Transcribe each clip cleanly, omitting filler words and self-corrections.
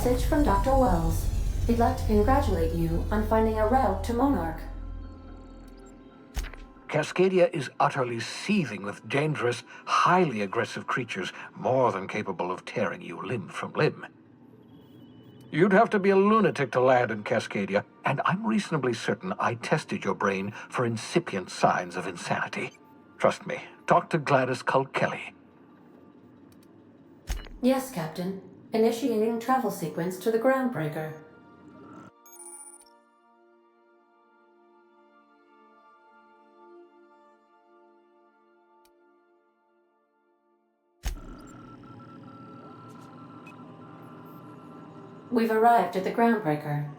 message from Dr. Wells. He'd like to congratulate you on finding a route to Monarch. Cascadia is utterly seething with dangerous, highly aggressive creatures more than capable of tearing you limb from limb. You'd have to be a lunatic to land in Cascadia, and I'm reasonably certain I tested your brain for incipient signs of insanity. Trust me, talk to Gladys Culkelly. Yes, Captain. Initiating travel sequence to the Groundbreaker. We've arrived at the Groundbreaker.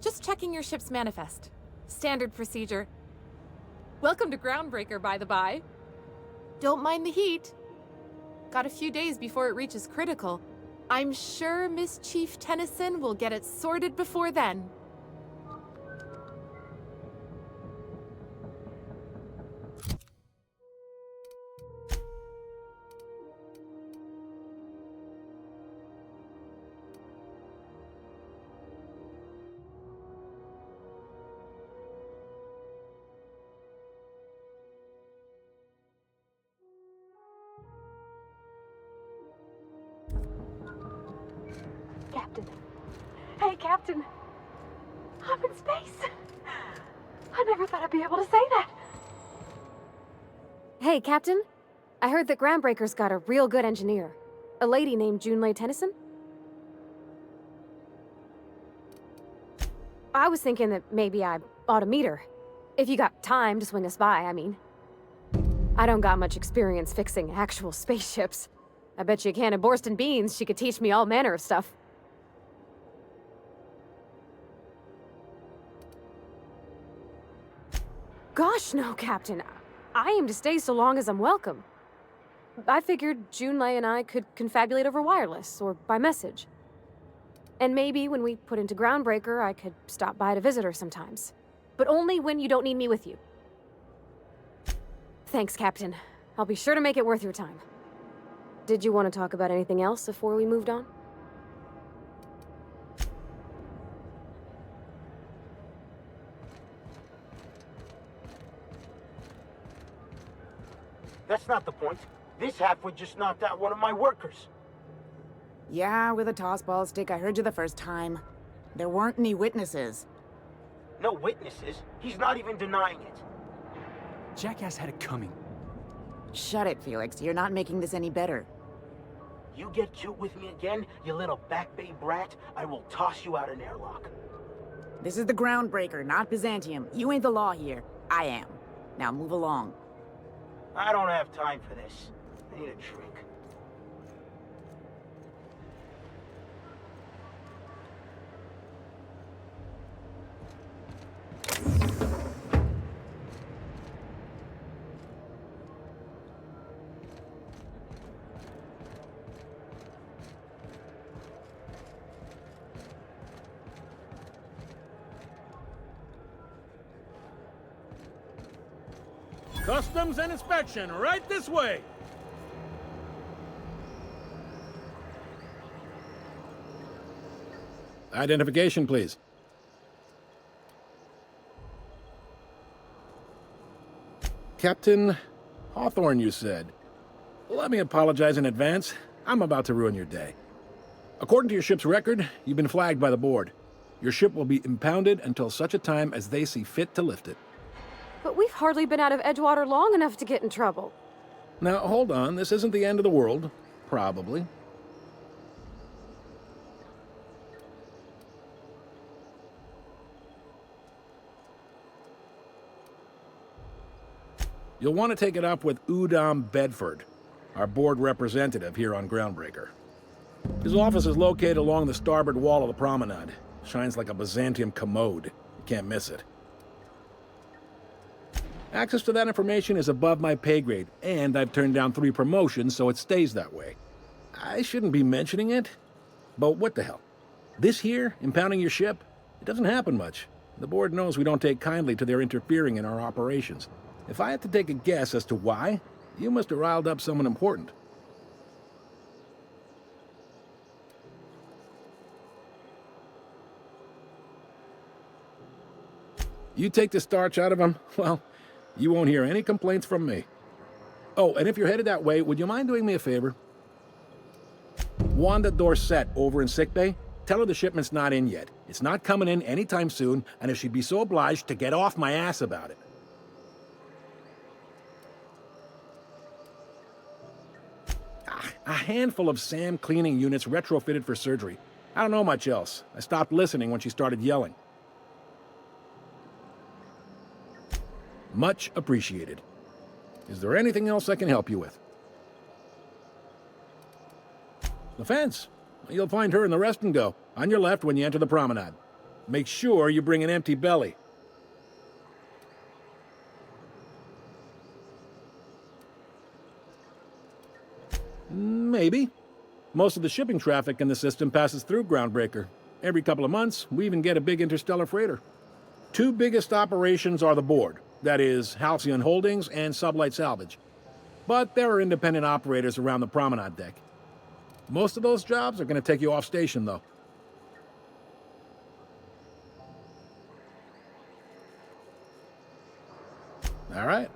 Just checking your ship's manifest. Standard procedure. Welcome to Groundbreaker, by the by. Don't mind the heat. Got a few days before it reaches critical. I'm sure Miss Chief Tennyson will get it sorted before then. Captain. Hey, Captain. I'm in space. I never thought I'd be able to say that. Hey, Captain. I heard that Groundbreaker's got a real good engineer. A lady named Junlei Tennyson? I was thinking that maybe I ought to meet her. If you got time to swing us by, I mean. I don't got much experience fixing actual spaceships. I bet you a can of Borston beans she could teach me all manner of stuff. Gosh, no, Captain. I aim to stay so long as I'm welcome. I figured Junlei and I could confabulate over wireless, or by message. And maybe when we put into Groundbreaker, I could stop by to visit her sometimes. But only when you don't need me with you. Thanks, Captain. I'll be sure to make it worth your time. Did you want to talk about anything else before we moved on? That's not the point. This halfwit just knocked out one of my workers. Yeah, with a tossball stick, I heard you the first time. There weren't any witnesses. No witnesses. He's not even denying it. Jackass had it coming. Shut it, Felix. You're not making this any better. You get cute with me again, you little back bay brat, I will toss you out an airlock. This is the Groundbreaker, not Byzantium. You ain't the law here. I am. Now move along. I don't have time for this. I need a drink. Customs and inspection, right this way! Identification, please. Captain Hawthorne, you said. Let me apologize in advance. I'm about to ruin your day. According to your ship's record, you've been flagged by the board. Your ship will be impounded until such a time as they see fit to lift it. But we've hardly been out of Edgewater long enough to get in trouble. Now, hold on. This isn't the end of the world. Probably. You'll want to take it up with Udom Bedford, our board representative here on Groundbreaker. His office is located along the starboard wall of the promenade. Shines like a Byzantium commode. You can't miss it. Access to that information is above my pay grade, and I've turned down 3 promotions, so it stays that way. I shouldn't be mentioning it, but what the hell? This here, impounding your ship, it doesn't happen much. The board knows we don't take kindly to their interfering in our operations. If I had to take a guess as to why, you must have riled up someone important. You take the starch out of him, well, you won't hear any complaints from me. Oh, and if you're headed that way, would you mind doing me a favor? Wanda Dorset over in sickbay, tell her the shipment's not in yet. It's not coming in anytime soon, and if she'd be so obliged to get off my ass about it. A handful of SAM cleaning units retrofitted for surgery. I don't know much else. I stopped listening when she started yelling. Much appreciated. Is there anything else I can help you with? The fence. You'll find her in the rest and go, on your left when you enter the promenade. Make sure you bring an empty belly. Maybe. Most of the shipping traffic in the system passes through Groundbreaker. Every couple of months, we even get a big interstellar freighter. 2 biggest operations are the board. That is, Halcyon Holdings and Sublight Salvage. But there are independent operators around the promenade deck. Most of those jobs are going to take you off station, though. All right.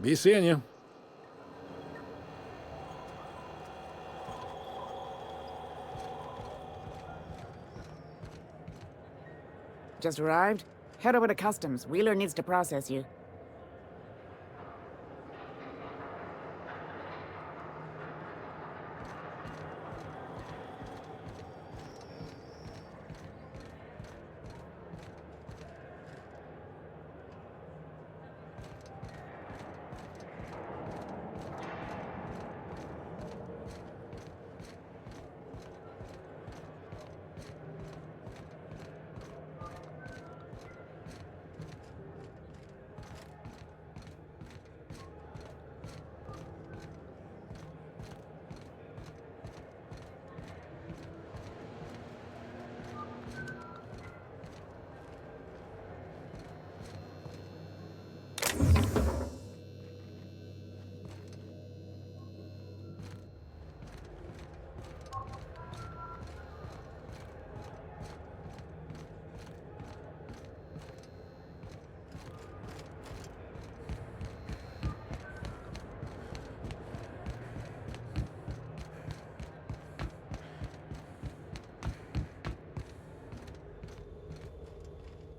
Be seeing you. Just arrived? Head over to Customs. Wheeler needs to process you.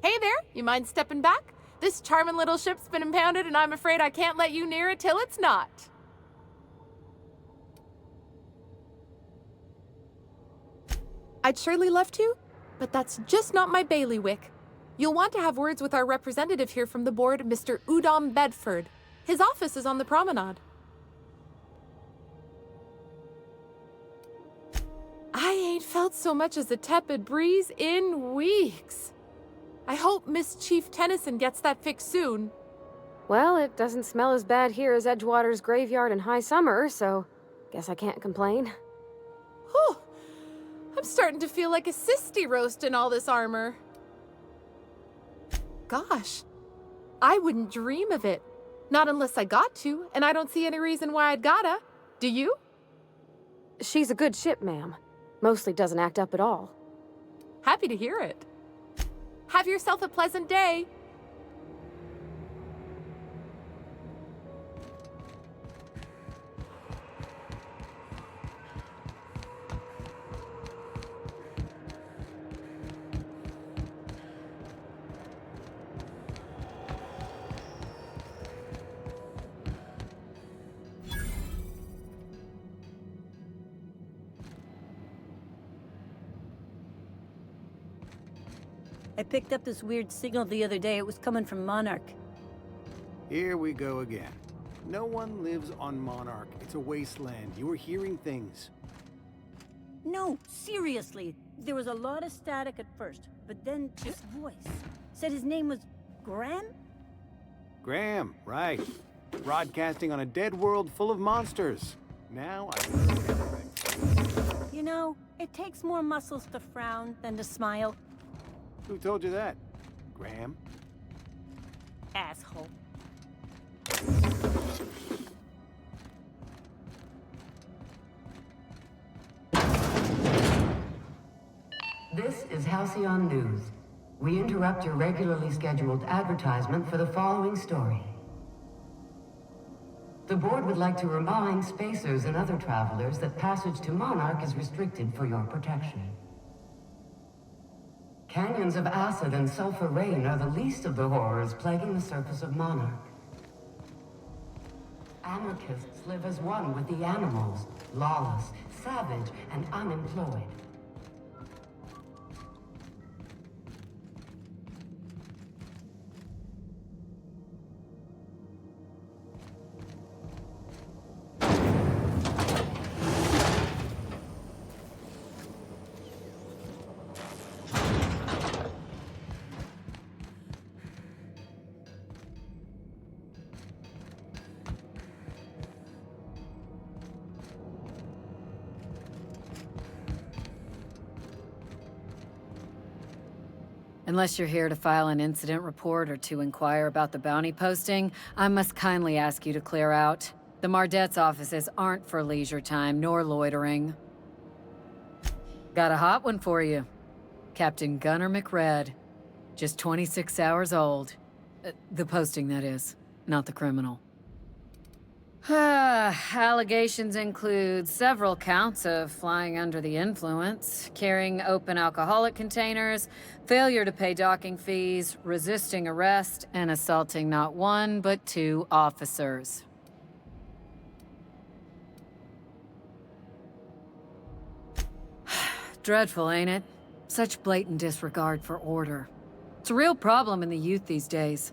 Hey there, you mind stepping back? This charming little ship's been impounded and I'm afraid I can't let you near it till it's not. I'd surely love to, but that's just not my bailiwick. You'll want to have words with our representative here from the board, Mr. Udom Bedford. His office is on the promenade. I ain't felt so much as a tepid breeze in weeks. I hope Miss Chief Tennyson gets that fixed soon. Well, it doesn't smell as bad here as Edgewater's graveyard in high summer, so guess I can't complain. Whew. I'm starting to feel like a sisty roast in all this armor. Gosh, I wouldn't dream of it. Not unless I got to, and I don't see any reason why I'd gotta. Do you? She's a good ship, ma'am. Mostly doesn't act up at all. Happy to hear it. Have yourself a pleasant day. I picked up this weird signal the other day. It was coming from Monarch. Here we go again. No one lives on Monarch. It's a wasteland. You were hearing things. No, seriously. There was a lot of static at first, but then this voice said his name was Graham? Graham, right. Broadcasting on a dead world full of monsters. Now I heard everything. You know, it takes more muscles to frown than to smile. Who told you that? Graham? Asshole. This is Halcyon News. We interrupt your regularly scheduled advertisement for the following story. The board would like to remind spacers and other travelers that passage to Monarch is restricted for your protection. Canyons of acid and sulfur rain are the least of the horrors plaguing the surface of Monarch. Anarchists live as one with the animals, lawless, savage, and unemployed. Unless you're here to file an incident report or to inquire about the bounty posting, I must kindly ask you to clear out. The Mardet's offices aren't for leisure time nor loitering. Got a hot one for you. Captain Gunnar McRed. Just 26 hours old. The posting, that is, not the criminal. Allegations include several counts of flying under the influence, carrying open alcoholic containers, failure to pay docking fees, resisting arrest, and assaulting not one but 2 officers. Dreadful, ain't it? Such blatant disregard for order. It's a real problem in the youth these days.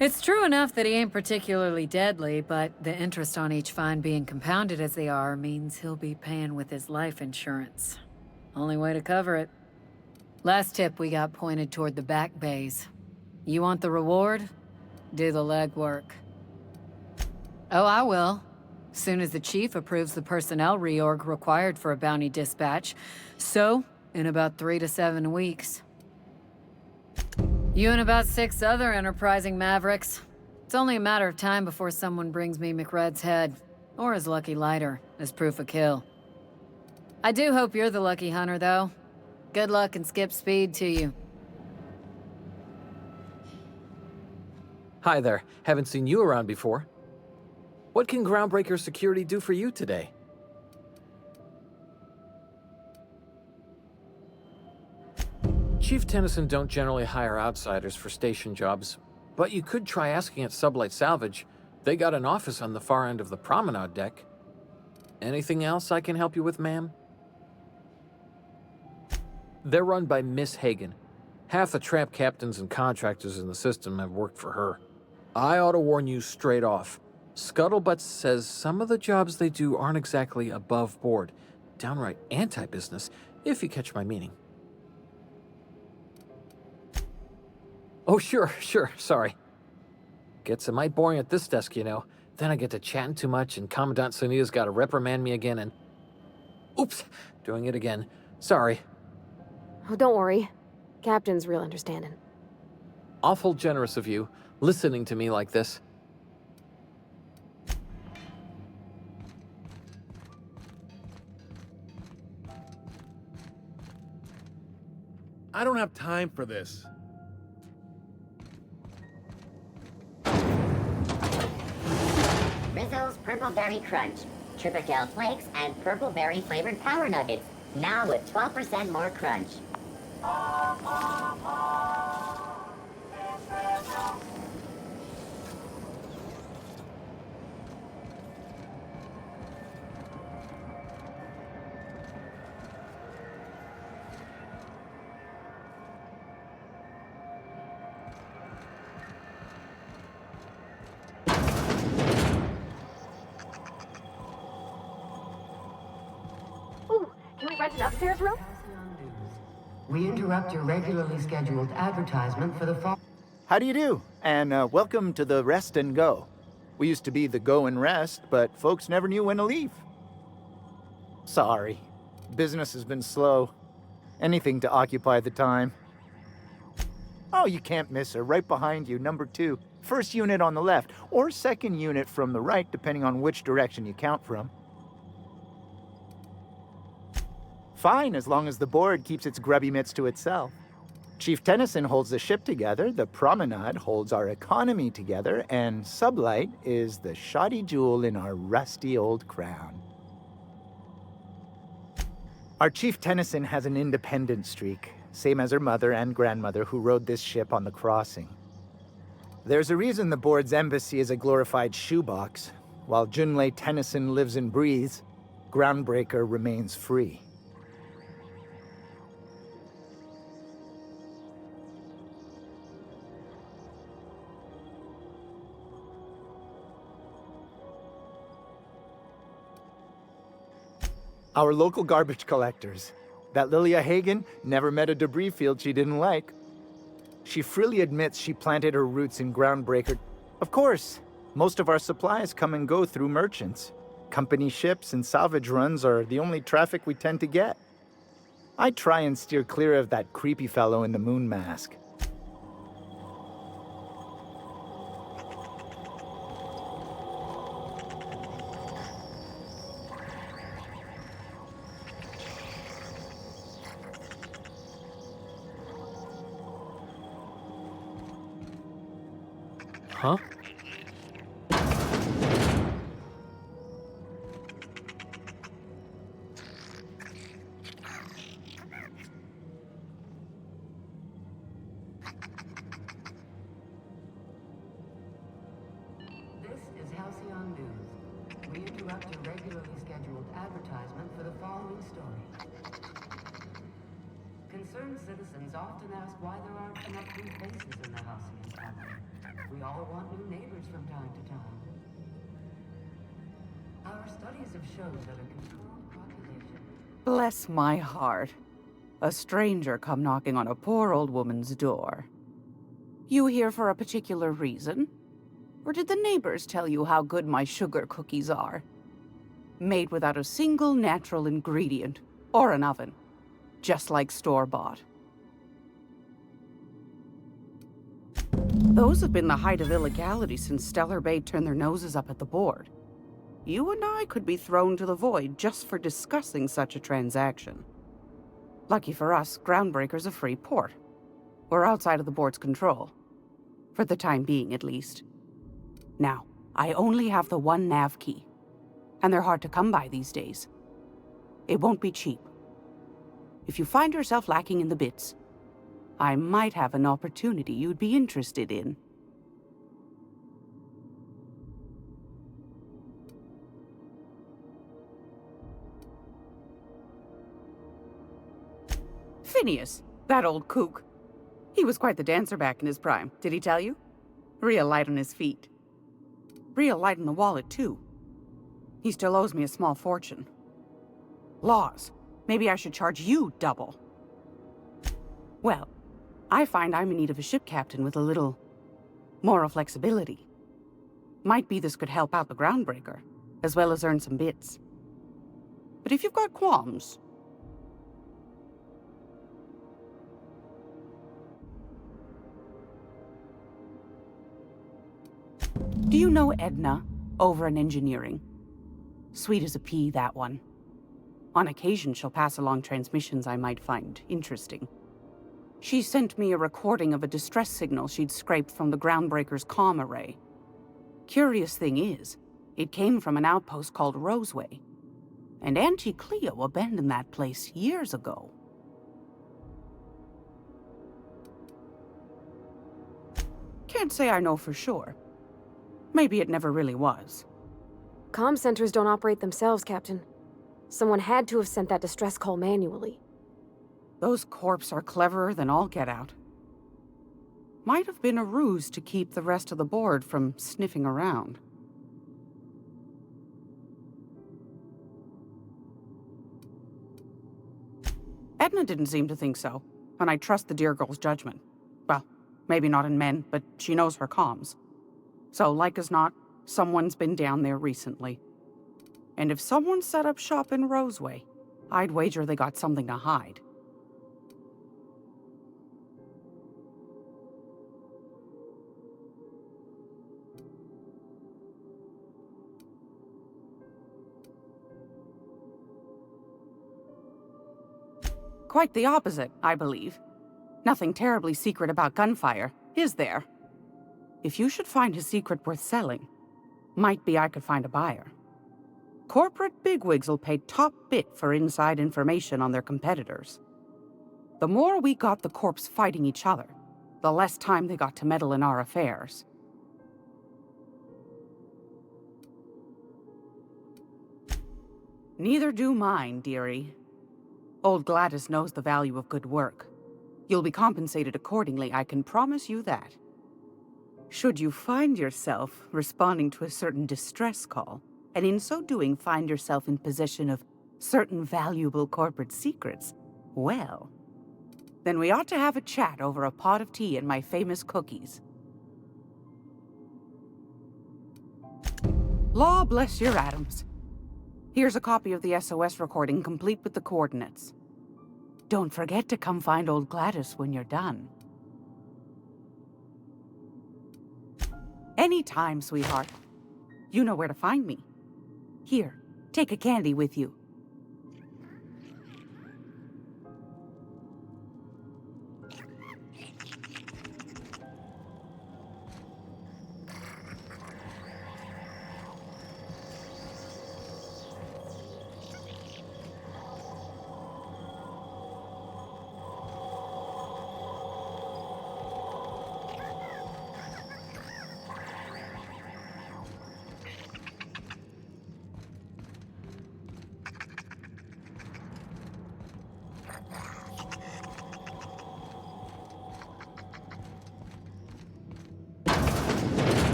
It's true enough that he ain't particularly deadly, but the interest on each fine being compounded as they are means he'll be paying with his life insurance. Only way to cover it. Last tip we got pointed toward the back bays. You want the reward? Do the legwork. Oh, I will. Soon as the chief approves the personnel reorg required for a bounty dispatch. So, in about 3 to 7 weeks. You and about 6 other enterprising mavericks. It's only a matter of time before someone brings me McRed's head, or his lucky lighter, as proof of kill. I do hope you're the lucky hunter, though. Good luck and skip speed to you. Hi there. Haven't seen you around before. What can Groundbreaker Security do for you today? Chief Tennyson don't generally hire outsiders for station jobs, but you could try asking at Sublight Salvage. They got an office on the far end of the promenade deck. Anything else I can help you with, ma'am? They're run by Miss Hagen. Half the tramp captains and contractors in the system have worked for her. I ought to warn you straight off. Scuttlebutt says some of the jobs they do aren't exactly above board. Downright anti-business, if you catch my meaning. Oh, sure, sorry. Gets a mite boring at this desk, you know. Then I get to chatting too much and Commandant Sonia's got to reprimand me again and... Oops, doing it again. Sorry. Oh, don't worry. Captain's real understanding. Awful generous of you, listening to me like this. I don't have time for this. Rizzo's Purple Berry Crunch, Triple Flakes, and Purple Berry flavored Power Nuggets, now with 12% more crunch. rent an upstairs room? We interrupt your regularly scheduled advertisement for the fall. How do you do? And welcome to the Rest and Go. We used to be the Go and Rest, but folks never knew when to leave. Sorry. Business has been slow. Anything to occupy the time. Oh, you can't miss her. Right behind you, number 2. First unit on the left, or second unit from the right, depending on which direction you count from. Fine, as long as the board keeps its grubby mitts to itself. Chief Tennyson holds the ship together, the Promenade holds our economy together, and Sublight is the shoddy jewel in our rusty old crown. Our Chief Tennyson has an independent streak, same as her mother and grandmother who rode this ship on the crossing. There's a reason the board's embassy is a glorified shoebox. While Junlei Tennyson lives and breathes, Groundbreaker remains free. Our local garbage collectors. That Lilia Hagen never met a debris field she didn't like. She freely admits she planted her roots in Groundbreaker. Of course, most of our supplies come and go through merchants. Company ships and salvage runs are the only traffic we tend to get. I try and steer clear of that creepy fellow in the moon mask. Huh? This is Halcyon News. We interrupt your regularly scheduled advertisement for the following story. Concerned citizens often ask why there aren't enough new faces in the Halcyon family. We all want new neighbors from time to time. Our studies have shown that a controlled population... Bless my heart. A stranger come knocking on a poor old woman's door. You here for a particular reason? Or did the neighbors tell you how good my sugar cookies are? Made without a single natural ingredient, or an oven. Just like store-bought. Those have been the height of illegality since Stellar Bay turned their noses up at the board. You and I could be thrown to the void just for discussing such a transaction. Lucky for us, Groundbreaker's a free port. We're outside of the board's control. For the time being, at least. Now, I only have the one nav key. And they're hard to come by these days. It won't be cheap. If you find yourself lacking in the bits, I might have an opportunity you'd be interested in. Phineas, that old kook. He was quite the dancer back in his prime, did he tell you? Real light on his feet. Real light on the wallet, too. He still owes me a small fortune. Laws. Maybe I should charge you double. Well, I find I'm in need of a ship captain with a little moral flexibility. Might be this could help out the Groundbreaker, as well as earn some bits. But if you've got qualms... Do you know Edna, over in engineering? Sweet as a pea, that one. On occasion, she'll pass along transmissions I might find interesting. She sent me a recording of a distress signal she'd scraped from the Groundbreaker's comm array. Curious thing is, it came from an outpost called Roseway. And Auntie Cleo abandoned that place years ago. Can't say I know for sure. Maybe it never really was. Comm centers don't operate themselves, Captain. Someone had to have sent that distress call manually. Those corps are cleverer than all get out. Might have been a ruse to keep the rest of the board from sniffing around. Edna didn't seem to think so, and I trust the dear girl's judgment. Well, maybe not in men, but she knows her comms. So, like as not, someone's been down there recently. And if someone set up shop in Roseway, I'd wager they got something to hide. Quite the opposite, I believe. Nothing terribly secret about gunfire, is there? If you should find a secret worth selling, might be I could find a buyer. Corporate bigwigs will pay top bit for inside information on their competitors. The more we got the corps fighting each other, the less time they got to meddle in our affairs. Neither do mine, dearie. Old Gladys knows the value of good work. You'll be compensated accordingly, I can promise you that. Should you find yourself responding to a certain distress call, and in so doing find yourself in possession of certain valuable corporate secrets, well, then we ought to have a chat over a pot of tea and my famous cookies. Law bless your atoms. Here's a copy of the SOS recording, complete with the coordinates. Don't forget to come find old Gladys when you're done. Anytime, sweetheart. You know where to find me. Here, take a candy with you.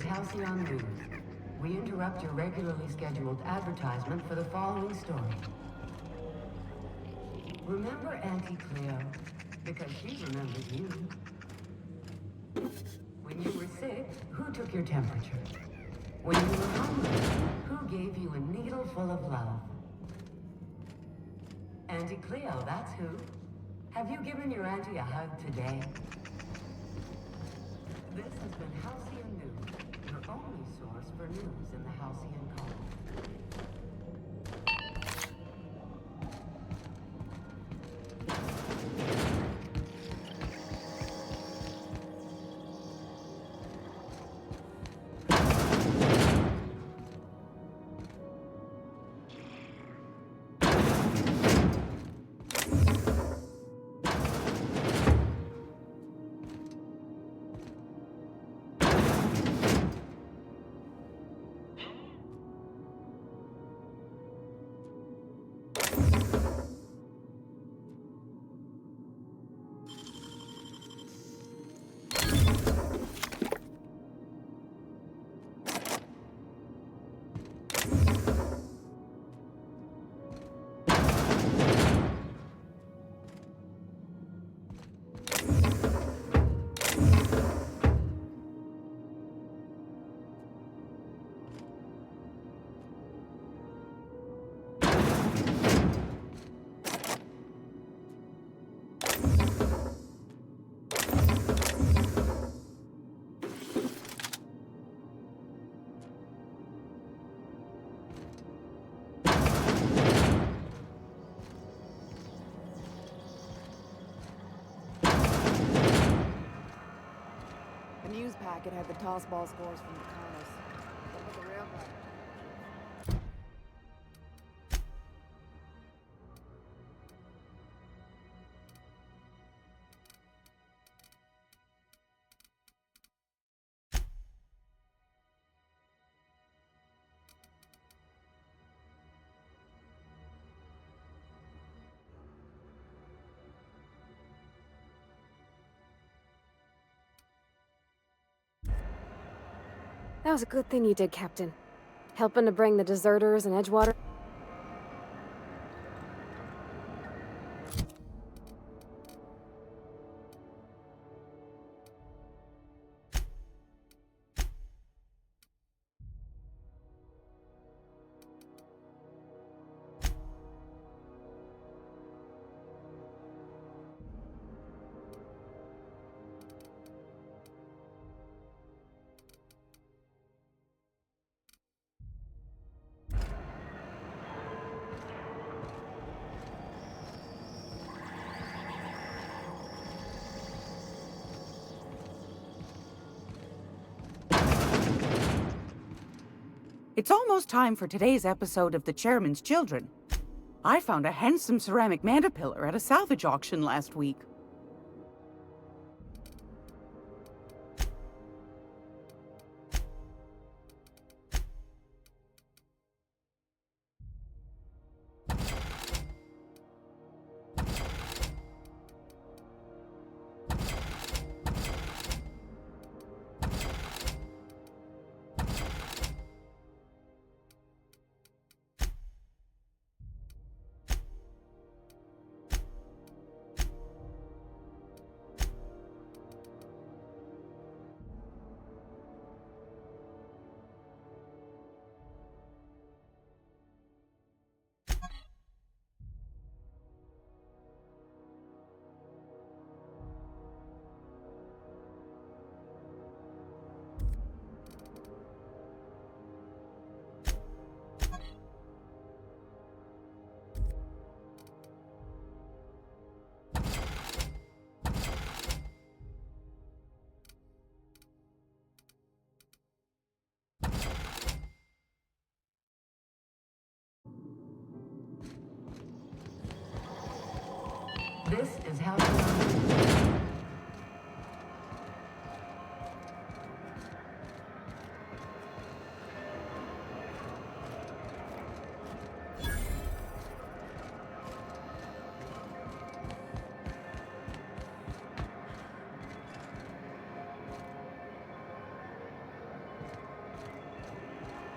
Halcyon News. We interrupt your regularly scheduled advertisement for the following story. Remember Auntie Cleo? Because she remembers you. When you were sick, who took your temperature? When you were hungry, who gave you a needle full of love? Auntie Cleo, that's who. Have you given your auntie a hug today? This has been Halcyon News, your only source for news in the Halcyon colony. The news packet had the toss ball scores from the Connors. What about the real player? That was a good thing you did, Captain. Helping to bring the deserters and Edgewater. It's almost time for today's episode of The Chairman's Children. I found a handsome ceramic mandapillar at a salvage auction last week. This is Halcyon News.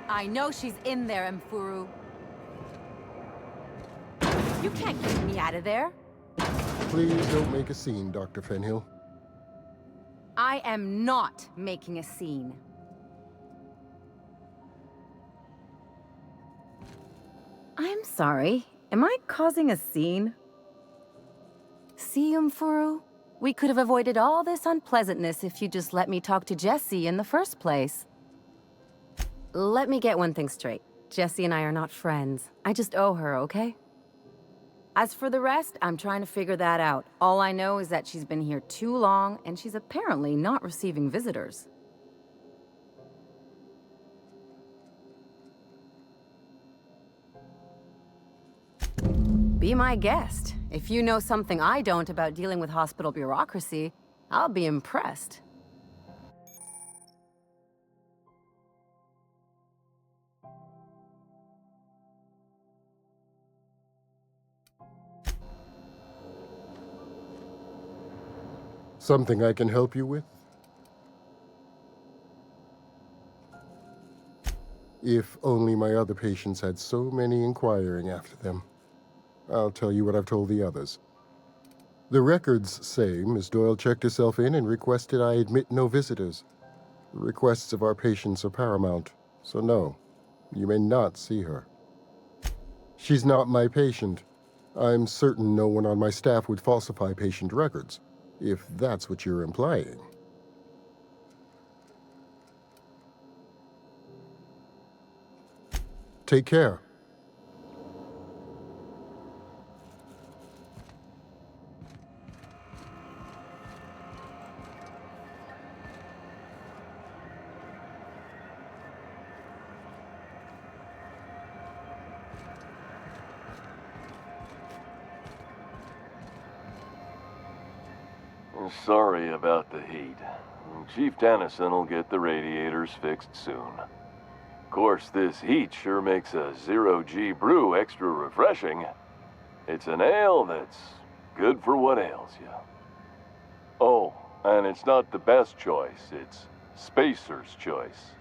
I know she's in there, Mfuru. You can't get me out of there. Please don't make a scene, Dr. Fenhill. I am not making a scene. I'm sorry. Am I causing a scene? See, Mfuru? We could have avoided all this unpleasantness if you just let me talk to Jessie in the first place. Let me get one thing straight. Jessie and I are not friends. I just owe her, okay? As for the rest, I'm trying to figure that out. All I know is that she's been here too long, and she's apparently not receiving visitors. Be my guest. If you know something I don't about dealing with hospital bureaucracy, I'll be impressed. Something I can help you with? If only my other patients had so many inquiring after them. I'll tell you what I've told the others. The records say Miss Doyle checked herself in and requested I admit no visitors. The requests of our patients are paramount, so no, you may not see her. She's not my patient. I'm certain no one on my staff would falsify patient records, if that's what you're implying. Take care. Sorry about the heat. Chief Dennison will get the radiators fixed soon. Of course, this heat sure makes a zero-G brew extra refreshing. It's an ale that's good for what ails you. Oh, and it's not the best choice, it's Spacer's choice.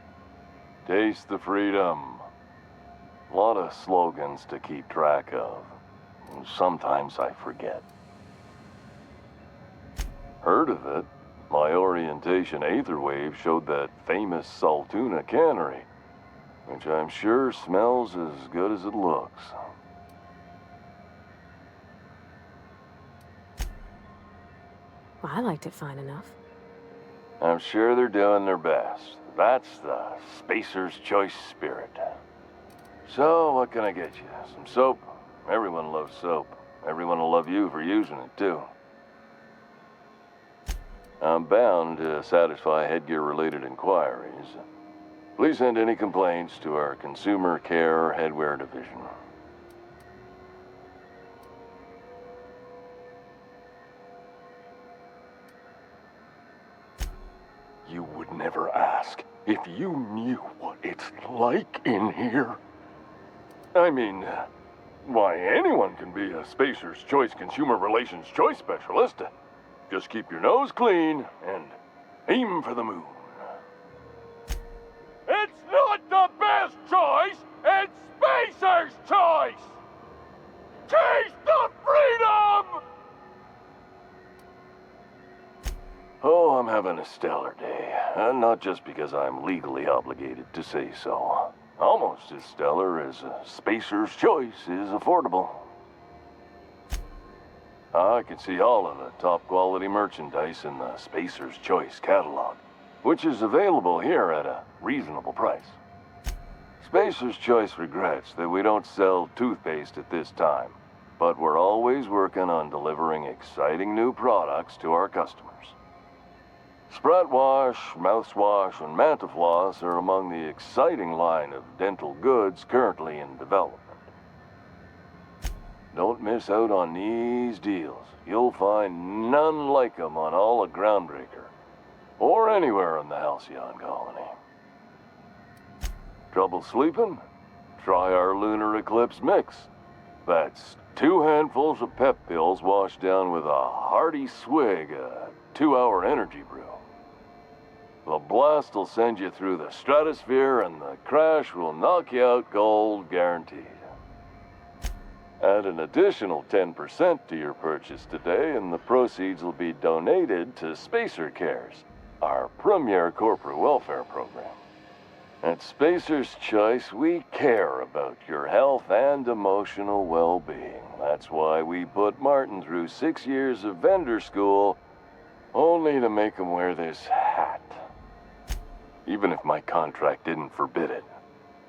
Taste the freedom. A lot of slogans to keep track of. Sometimes I forget. Heard of it? My orientation aetherwave showed that famous Saltuna cannery, which I'm sure smells as good as it looks. Well, I liked it fine enough. I'm sure they're doing their best. That's the Spacer's Choice spirit. So, what can I get you? Some soap? Everyone loves soap. Everyone will love you for using it, too. I'm bound to satisfy headgear-related inquiries. Please send any complaints to our Consumer Care Headwear Division. You would never ask if you knew what it's like in here. I mean, why, anyone can be a Spacer's Choice Consumer Relations Choice Specialist. Just keep your nose clean and aim for the moon. It's not the best choice, it's Spacer's Choice! Taste the freedom! Oh, I'm having a stellar day. Not just because I'm legally obligated to say so. Almost as stellar as Spacer's Choice is affordable. I can see all of the top quality merchandise in the Spacer's Choice catalog, which is available here at a reasonable price. Spacer's Choice regrets that we don't sell toothpaste at this time, but we're always working on delivering exciting new products to our customers. Sprout Wash, Mouthwash, and Mantafloss are among the exciting line of dental goods currently in development. Don't miss out on these deals. You'll find none like them on all of Groundbreaker, or anywhere in the Halcyon colony. Trouble sleeping? Try our Lunar Eclipse mix. That's 2 handfuls of pep pills washed down with a hearty swig of 2-hour energy brew. The blast will send you through the stratosphere, and the crash will knock you out cold, guaranteed. Add an additional 10% to your purchase today, and the proceeds will be donated to Spacer Cares, our premier corporate welfare program. At Spacer's Choice, we care about your health and emotional well-being. That's why we put Martin through 6 years of vendor school, only to make him wear this hat. Even if my contract didn't forbid it,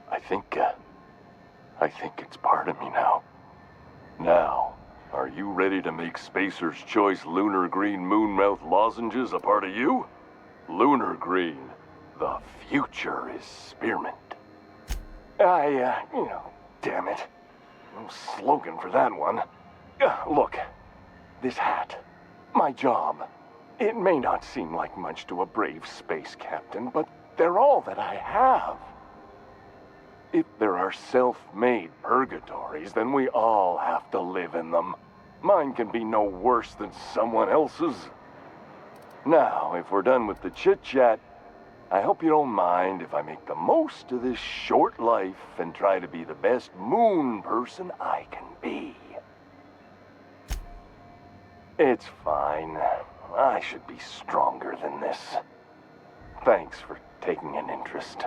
I think it's part of me now. Now, are you ready to make Spacer's Choice Lunar Green Moonmouth lozenges a part of you? Lunar Green, the future is spearmint. Damn it. No slogan for that one. Look, this hat, my job. It may not seem like much to a brave space captain, but they're all that I have. If there are self-made purgatories, then we all have to live in them. Mine can be no worse than someone else's. Now, if we're done with the chit-chat, I hope you don't mind if I make the most of this short life and try to be the best moon person I can be. It's fine. I should be stronger than this. Thanks for taking an interest.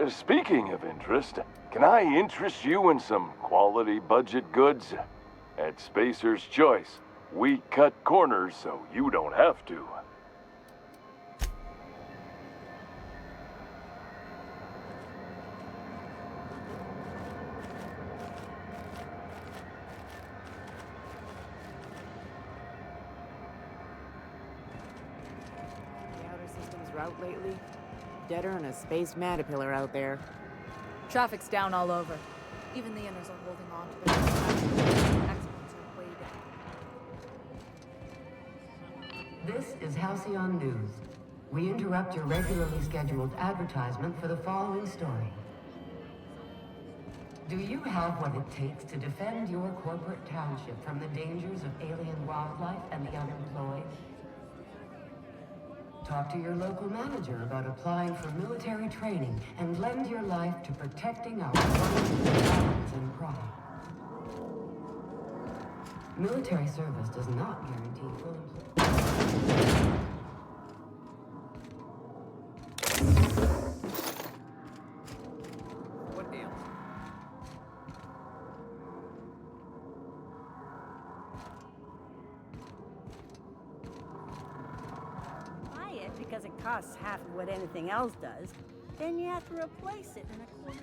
Speaking of interest, can I interest you in some quality budget goods? At Spacer's Choice, we cut corners so you don't have to. Route lately? Deader than a space matapillar out there. Traffic's down all over. Even the inners are holding on to their exports are way down. This is Halcyon News. We interrupt your regularly scheduled advertisement for the following story. Do you have what it takes to defend your corporate township from the dangers of alien wildlife and the unemployed? talk to your local manager about applying for military training and lend your life to protecting our wonderful balance and pride. Military service does not guarantee full employment. What ails? Buy it because it costs half of what anything else does. Then you have to replace it in a quarter.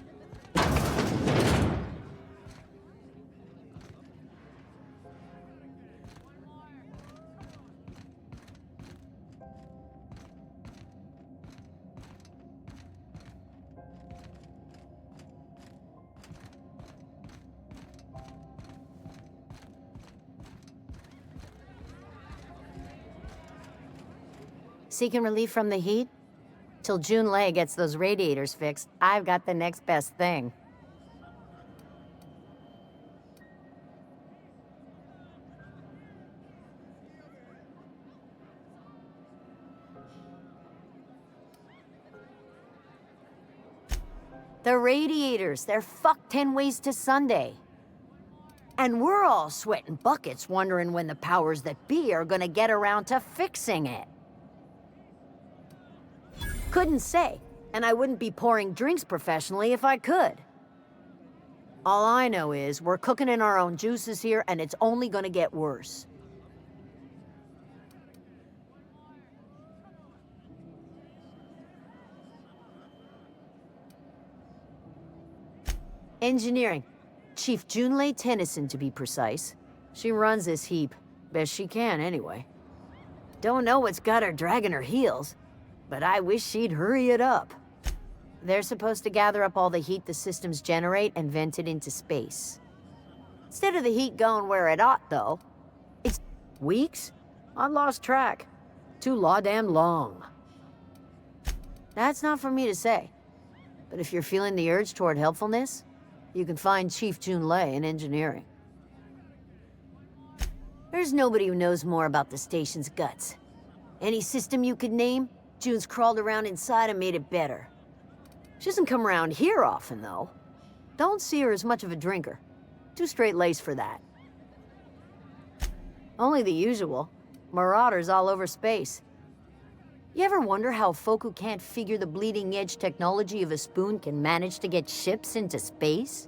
Seeking relief from the heat? Till June Lei gets those radiators fixed, I've got the next best thing. The radiators, they're fucked 10 ways to Sunday. And we're all sweating buckets wondering when the powers that be are gonna get around to fixing it. Couldn't say, and I wouldn't be pouring drinks professionally if I could. All I know is we're cooking in our own juices here, and it's only gonna get worse. Engineering. Chief Junlei Tennyson, to be precise. She runs this heap. Best she can, anyway. Don't know what's got her dragging her heels, but I wish she'd hurry it up. They're supposed to gather up all the heat the systems generate and vent it into space. Instead of the heat going where it ought, though, it's weeks? I've lost track. Too law-damn long. That's not for me to say, but if you're feeling the urge toward helpfulness, you can find Chief Junlei in engineering. There's nobody who knows more about the station's guts. Any system you could name, June's crawled around inside and made it better. She doesn't come around here often, though. Don't see her as much of a drinker. Too straight-laced for that. Only the usual. Marauders all over space. You ever wonder how folk who can't figure the bleeding-edge technology of a spoon can manage to get ships into space?